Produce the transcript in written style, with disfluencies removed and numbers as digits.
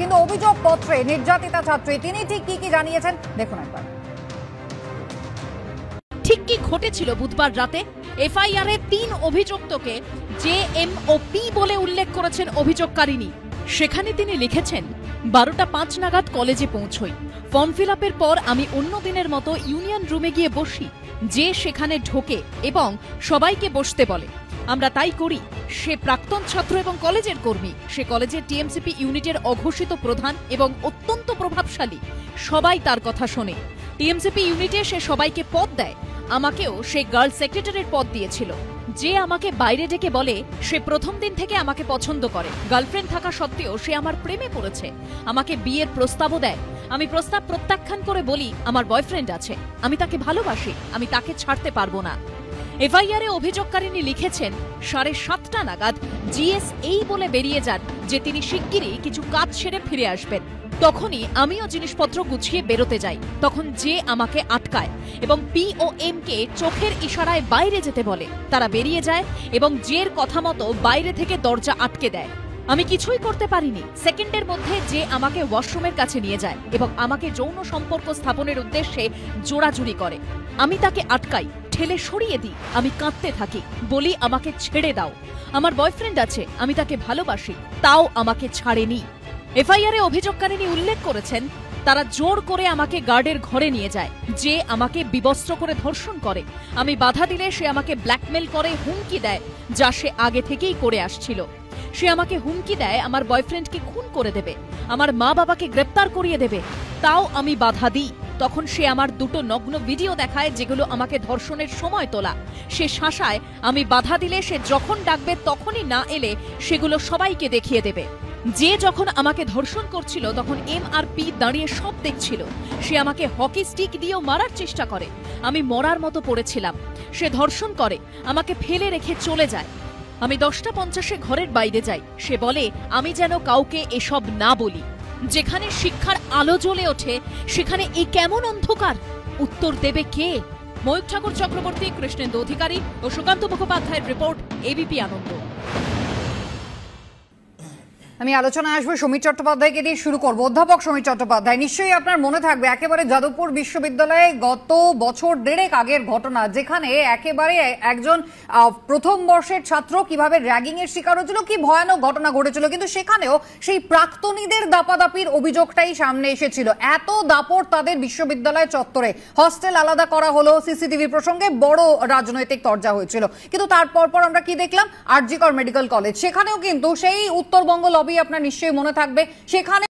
কিন্তু অভিযোগ পত্রে নির্যাতিতা ছাত্রী তিনি ঠিক কি জানিয়েছেন দেখুন একবার। ঠিক কি ঘটেছিল বুধবার রাতে? এফআইআর এ ৩ অভিযুক্তকে জে.এম. ও পি বলে উল্লেখ করেছেন অভিযোগকারিনী। সেখানে তিনি লিখেছেন, 12টা 5 নাগাদ কলেজে পৌঁছই। ফর্ম ফিল আপের পর আমি অন্য দিনের মতো ইউনিয়ন রুমে গিয়ে বসি। যে সেখানে ঢোকে এবং সবাইকে বসতে বলে, আমরা তাই করি। সে প্রাক্তন ছাত্র এবং কলেজের কর্মী। সে কলেজের টিএমসিপি ইউনিটের অঘোষিত প্রধান এবং অত্যন্ত প্রভাবশালী। সবাই তার কথা শোনে। টিএমসিপি ইউনিটে সে সবাইকে পদ দেয়। আমাকেও সে গার্ল সেক্রেটারির পদ দিয়েছিল। যে আমাকে বাইরে ডেকে বলে সে প্রথম দিন থেকে আমাকে পছন্দ করে। গার্লফ্রেন্ড থাকা সত্ত্বেও সে আমার প্রেমে পড়েছে। আমাকে বিয়ের প্রস্তাবও দেয়। আমি প্রস্তাব প্রত্যাখ্যান করে বলি আমার বয়ফ্রেন্ড আছে, আমি তাকে ভালোবাসি, আমি তাকে ছাড়তে পারবো না। এফআইআর এ অভিযোগকারিনী লিখেছেন, 7:30 নাগাদ জিএস এই বলে বেরিয়ে যান যে তিনি শিগগিরই কিছু কাজ সেরে ফিরে আসবেন। তখনই আমিও জিনিসপত্র গুছিয়ে বেরোতে যাই। তখন যে আমাকে আটকায় এবং পি ও এম কে চোখের ইশারায় বাইরে যেতে বলে। তারা বেরিয়ে যায় এবং জের কথা মতো বাইরে থেকে দরজা আটকে দেয়। আমি কিছুই করতে পারিনি। সেকেন্ডের মধ্যে যে আমাকে ওয়াশরুমের কাছে নিয়ে যায় এবং আমাকে যৌন সম্পর্ক স্থাপনের উদ্দেশ্যে জোড়াজুড়ি করে। আমি তাকে আটকাই, ঠেলে সরিয়ে দিই। আমি কাঁদতে থাকি, বলি আমাকে ছেড়ে দাও, আমার বয়ফ্রেন্ড আছে, আমি তাকে ভালোবাসি। তাও আমাকে ছাড়েনি। এফআইআর এ অভিযোগকারিনী উল্লেখ করেছেন, তারা জোর করে আমাকে গার্ডের ঘরে নিয়ে যায়। যে আমাকে বিবস্ত্র করে ধর্ষণ করে। আমি বাধা দিলে সে আমাকে ব্ল্যাকমেল করে, হুমকি দেয়, যা সে আগে থেকেই করে আসছিল। সে আমাকে হুমকি দেয় আমার বয়ফ্রেন্ডকে খুন করে দেবে, আমার মা বাবাকে গ্রেপ্তার করিয়ে দেবে। তাও আমি বাধা দিই। তখন সে আমার 2টো নগ্ন ভিডিও দেখায়, যেগুলো আমাকে ধর্ষণের সময় তোলা। সে শাসায় আমি বাধা দিলে সে যখন ডাকবে তখনই না এলে সেগুলো সবাইকে দেখিয়ে দেবে। যে যখন আমাকে ধর্ষণ করছিল তখন এম আর পি দাঁড়িয়ে সব দেখছিল। সে আমাকে হকি স্টিক দিয়েও মারার চেষ্টা করে। আমি মরার মতো পড়েছিলাম। সে ধর্ষণ করে, আমাকে ফেলে রেখে চলে যায়। আমি 10:50 ঘরের বাইরে যাই। সে বলে আমি যেন কাউকে এসব না বলি। যেখানে শিক্ষার আলো জ্বলে ওঠে সেখানে এই কেমন অন্ধকার? উত্তর দেবে কে? ময়ূক ঠাকুর চক্রবর্তী, কৃষ্ণেন্দু অধিকারী ও সুকান্ত মুখোপাধ্যায়ের রিপোর্ট, এবিপি আনন্দ। আমি আলোচনায় আসবো সমীর চট্টোপাধ্যায়কে দিয়ে শুরু করবো। অধ্যাপক সমীর চট্টোপাধ্যায়, নিশ্চয়ই আপনার মনে থাকবে একেবারে যাদবপুর বিশ্ববিদ্যালয়ে গত বছর দেড়েক আগের ঘটনা, যেখানে একেবারে একজন প্রথম বর্ষের ছাত্র কিভাবে র্যাগিং এর শিকার হয়েছিল, কি ভয়ানক ঘটনা ঘটেছিল। কিন্তু সেখানেও সেই প্রাক্তনীদের দাপাদাপির অভিযোগটাই সামনে এসেছিল। এত দাপট তাদের বিশ্ববিদ্যালয় চত্বরে, হস্টেল আলাদা করা হলো, সিসিটিভি প্রসঙ্গে বড় রাজনৈতিক তরজা হয়েছিল। কিন্তু তারপর আমরা কি দেখলাম? আরজি কর মেডিকেল কলেজ, সেখানেও কিন্তু সেই উত্তরবঙ্গ লবি আপনার নিশ্চয়ই মনে থাকবে, সেখানে